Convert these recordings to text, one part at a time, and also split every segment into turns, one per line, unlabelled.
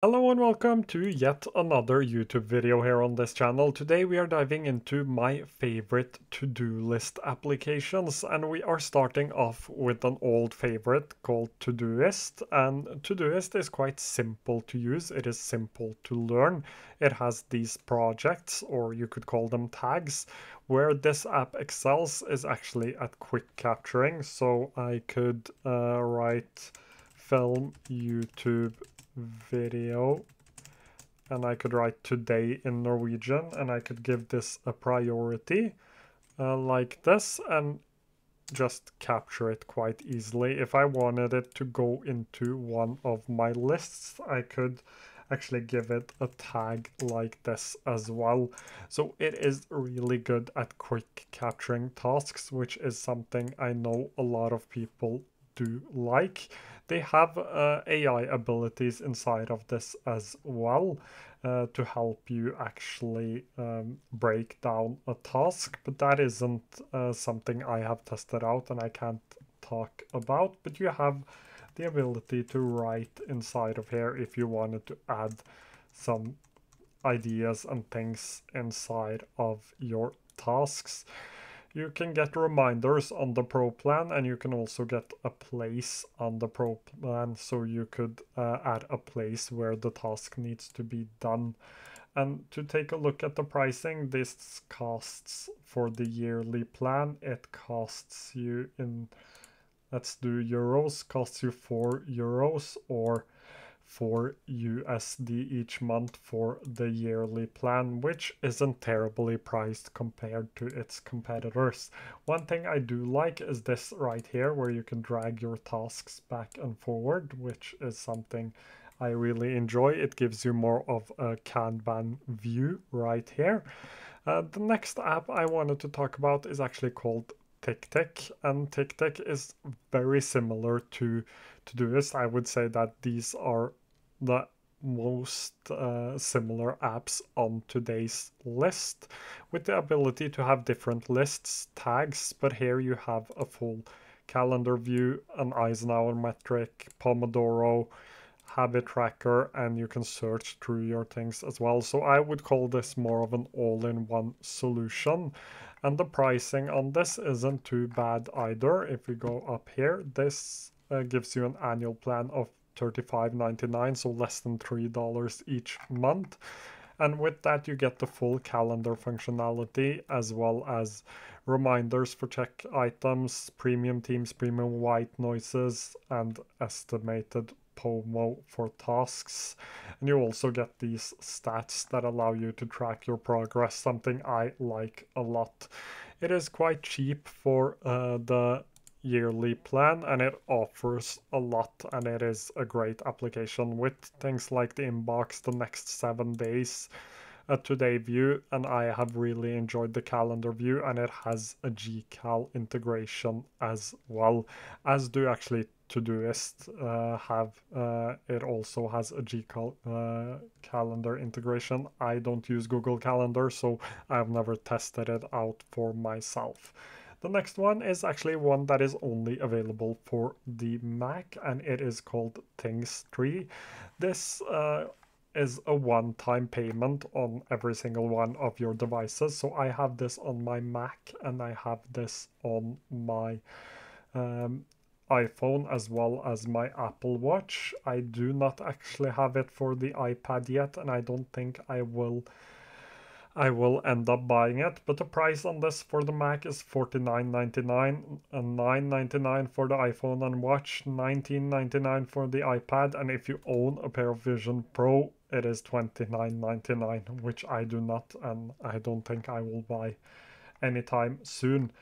Hello and welcome to yet another YouTube video here on this channel. Today we are diving into my favorite to-do list applications, and we are starting off with an old favorite called Todoist. And Todoist is quite simple to use. It is simple to learn. It has these projects, or you could call them tags. Where this app excels is actually at quick capturing. So I could write film YouTube video, and I could write today in Norwegian, and I could give this a priority like this and just capture it quite easily. If I wanted it to go into one of my lists, I could actually give it a tag like this as well. So it is really good at quick capturing tasks, which is something I know a lot of people do like. They have AI abilities inside of this as well to help you actually break down a task, but that isn't something I have tested out and I can't talk about. But you have the ability to write inside of here if you wanted to add some ideas and things inside of your tasks. You can get reminders on the Pro plan, and you can also get a place on the Pro plan, so you could add a place where the task needs to be done. And to take a look at the pricing, this costs for the yearly plan, it costs you in, let's do euros, costs you 4 euros or 4 USD each month for the yearly plan, which isn't terribly priced compared to its competitors. One thing I do like is this right here, where you can drag your tasks back and forward, which is something I really enjoy. It gives you more of a Kanban view right here. The next app I wanted to talk about is actually called ticktick, and ticktick is very similar to Todoist. I would say that these are the most similar apps on today's list, with the ability to have different lists, tags, but here you have a full calendar view, an Eisenhower metric, Pomodoro, habit tracker, and you can search through your things as well. So I would call this more of an all-in-one solution. And the pricing on this isn't too bad either. If we go up here, this gives you an annual plan of $35.99, so less than $3 each month. And with that, you get the full calendar functionality, as well as reminders for check items, premium themes, premium white noises, and estimated POMO for tasks. And you also get these stats that allow you to track your progress, something I like a lot. It is quite cheap for the yearly plan, and it offers a lot, and it is a great application with things like the inbox, the next 7 days, a today view, and I have really enjoyed the calendar view, and it has a gcal integration as well, as do actually Todoist have. It also has a gcal calendar integration. I don't use Google Calendar, so I've never tested it out for myself. The next one is actually one that is only available for the Mac, and it is called Things Tree. This is a one-time payment on every single one of your devices. So I have this on my Mac, and I have this on my iPhone as well as my Apple Watch. I do not actually have it for the iPad yet, and I don't think I will end up buying it, but the price on this for the Mac is $49.99 and $9.99 for the iPhone and Watch, $19.99 for the iPad, and if you own a pair of Vision Pro, it is $29.99, which I do not, and I don't think I will buy anytime soon.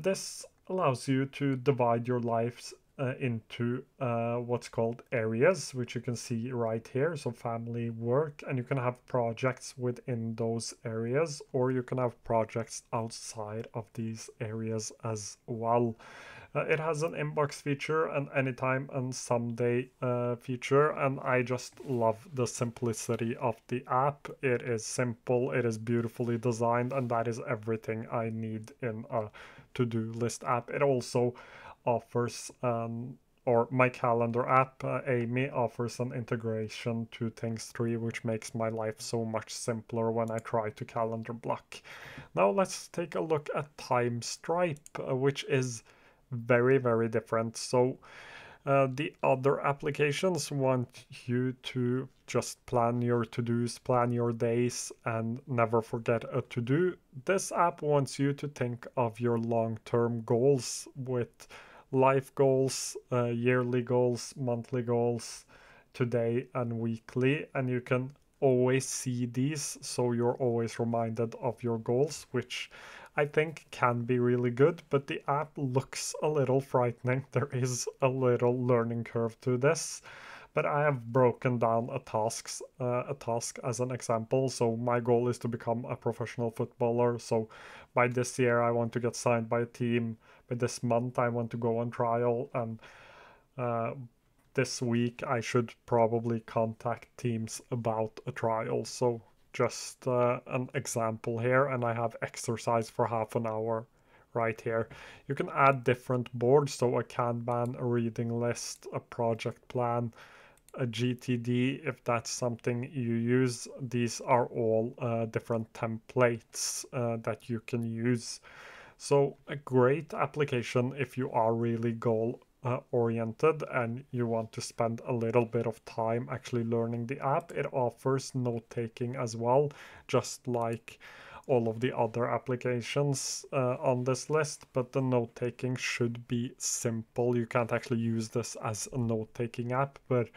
This allows you to divide your lives into what's called areas, which you can see right here. So family, work, and you can have projects within those areas, or you can have projects outside of these areas as well. It has an inbox feature, an anytime and someday feature, and I just love the simplicity of the app. It is simple, it is beautifully designed, and that is everything I need in a to-do list app. It also offers or my calendar app, Amy, offers an integration to Things3, which makes my life so much simpler when I try to calendar block. Now let's take a look at timestripe, which is very, very different. So the other applications want you to just plan your to-dos, plan your days, and never forget a to-do. This app wants you to think of your long-term goals with life goals, yearly goals, monthly goals, today and weekly, and you can always see these, so you're always reminded of your goals, which I think can be really good, but the app looks a little frightening. There is a little learning curve to this, but I have broken down a task as an example. So my goal is to become a professional footballer. So by this year, I want to get signed by a team. By this month, I want to go on trial, and uh, this week I should probably contact teams about a trial. So just an example here, and I have exercise for half an hour right here. You can add different boards, so a Kanban, a reading list, a project plan, a GTD, if that's something you use. These are all different templates that you can use. So a great application if you are really goal oriented and you want to spend a little bit of time actually learning the app. It offers note taking as well, just like all of the other applications on this list, but the note taking should be simple. You can't actually use this as a note taking app, but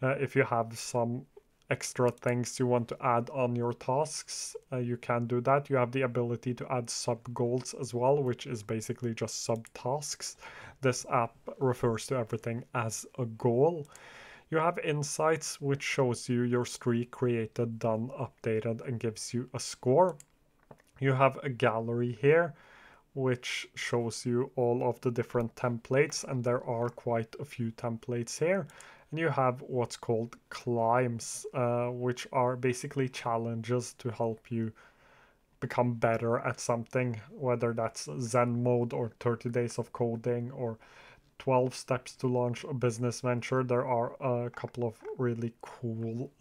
if you have some extra things you want to add on your tasks, you can do that. You have the ability to add sub goals as well, which is basically just sub tasks. This app refers to everything as a goal. You have insights, which shows you your streak created, done, updated, and gives you a score. You have a gallery here, which shows you all of the different templates, and there are quite a few templates here. And you have what's called climbs, which are basically challenges to help you become better at something, whether that's Zen mode or 30 days of coding or 12 steps to launch a business venture. There are a couple of really cool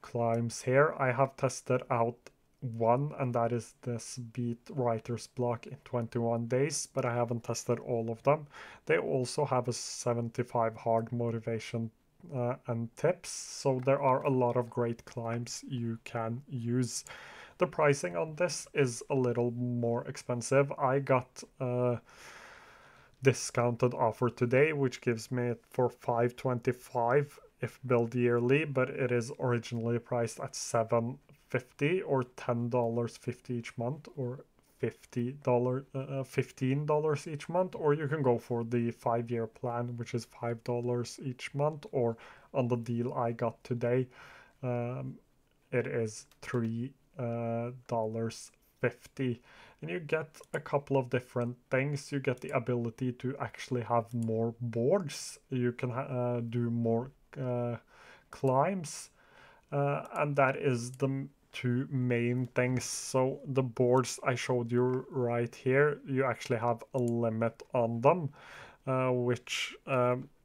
climbs here. I have tested out one, and that is this beat writer's block in 21 days, but I haven't tested all of them. They also have a 75 hard motivation and tips, so there are a lot of great climbs you can use. The pricing on this is a little more expensive. I got a discounted offer today, which gives me it for $5.25 if billed yearly, but it is originally priced at $7.50 or $10.50 each month, or $15 each month, or you can go for the 5-year plan, which is $5 each month, or on the deal I got today, it is $3.50. And you get a couple of different things. You get the ability to actually have more boards. You can do more climbs, and that is the two main things. So the boards I showed you right here, you actually have a limit on them, which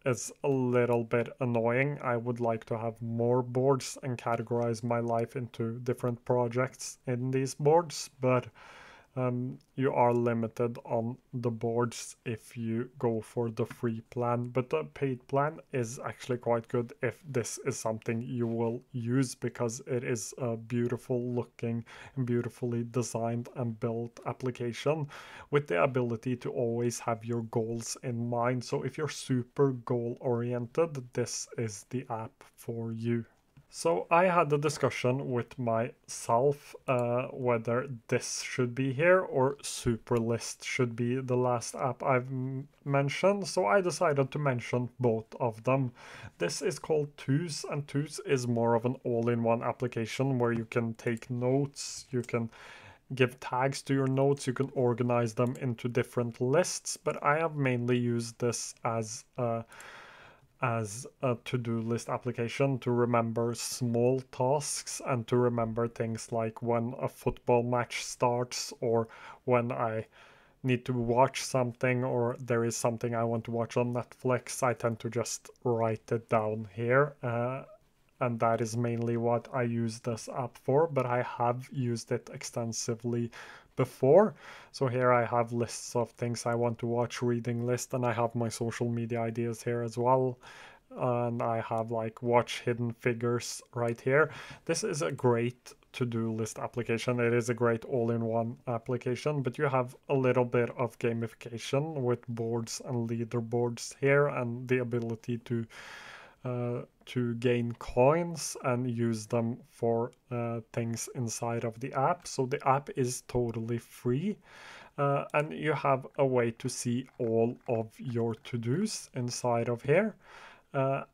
is a little bit annoying. I would like to have more boards and categorize my life into different projects in these boards, but you are limited on the boards if you go for the free plan. But the paid plan is actually quite good if this is something you will use, because it is a beautiful looking and beautifully designed and built application with the ability to always have your goals in mind. So if you're super goal oriented, this is the app for you. So I had a discussion with myself whether this should be here or superlist should be the last app I've mentioned. So I decided to mention both of them. This is called Toos, and Toos is more of an all-in-one application where you can take notes, you can give tags to your notes, you can organize them into different lists, but I have mainly used this as a to-do list application to remember small tasks and to remember things like when a football match starts, or when I need to watch something, or there is something I want to watch on Netflix, I tend to just write it down here. And that is mainly what I use this app for, but I have used it extensively before. So here I have lists of things I want to watch, reading list, and I have my social media ideas here as well. And I have like watch hidden figures right here. This is a great to-do list application. It is a great all-in-one application, but you have a little bit of gamification with boards and leaderboards here, and the ability to gain coins and use them for things inside of the app. So the app is totally free, and you have a way to see all of your to-dos inside of here.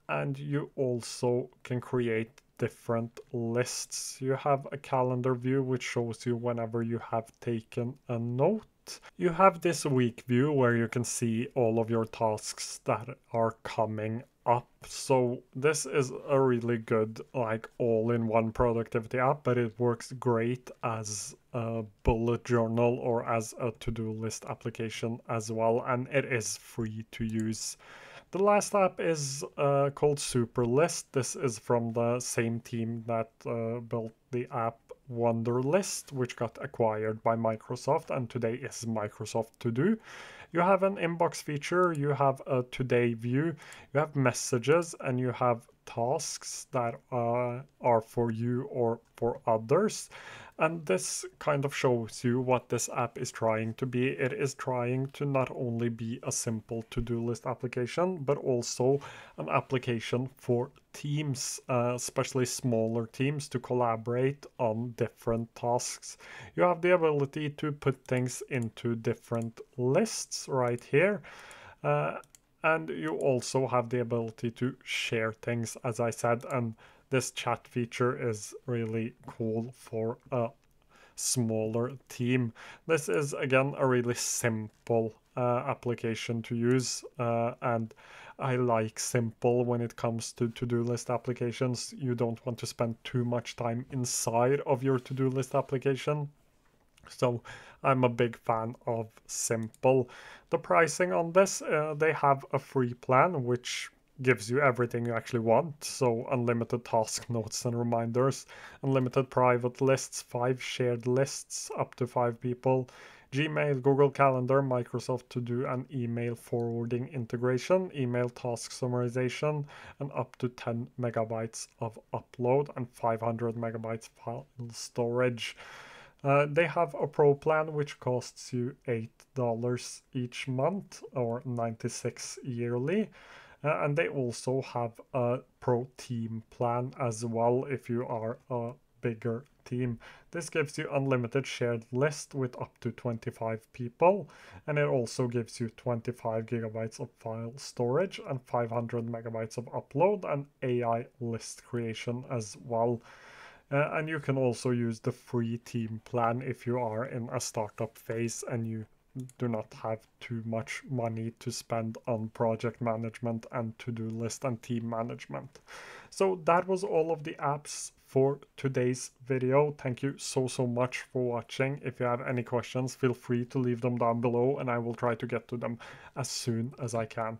And you also can create different lists. You have a calendar view which shows you whenever you have taken a note. You have this week view where you can see all of your tasks that are coming up. So this is a really good like all-in-one productivity app, but it works great as a bullet journal or as a to-do list application as well, and it is free to use. The last app is called Superlist. This is from the same team that built the app Wunderlist, which got acquired by Microsoft and today is Microsoft To Do. You have an inbox feature, you have a today view, you have messages, and you have tasks that are for you or for others. And this kind of shows you what this app is trying to be. It is trying to not only be a simple to-do list application, but also an application for teams, especially smaller teams, to collaborate on different tasks. You have the ability to put things into different lists right here. And you also have the ability to share things, as I said, and this chat feature is really cool for a smaller team. This is again a really simple application to use, and I like simple when it comes to to-do list applications. You don't want to spend too much time inside of your to-do list application. So I'm a big fan of simple. The pricing on this, they have a free plan, which gives you everything you actually want. So unlimited task notes and reminders, unlimited private lists, 5 shared lists, up to 5 people, Gmail, Google Calendar, Microsoft To Do, and email forwarding integration, email task summarization, and up to 10 megabytes of upload and 500 megabytes file storage. They have a pro plan which costs you $8 each month or 96 yearly. And they also have a pro team plan as well if you are a bigger team. This gives you unlimited shared list with up to 25 people, and it also gives you 25 gigabytes of file storage and 500 megabytes of upload and AI list creation as well. And you can also use the free team plan if you are in a startup phase and you do not have too much money to spend on project management and to-do list and team management. So that was all of the apps for today's video. Thank you so much for watching. If you have any questions, feel free to leave them down below and I will try to get to them as soon as I can.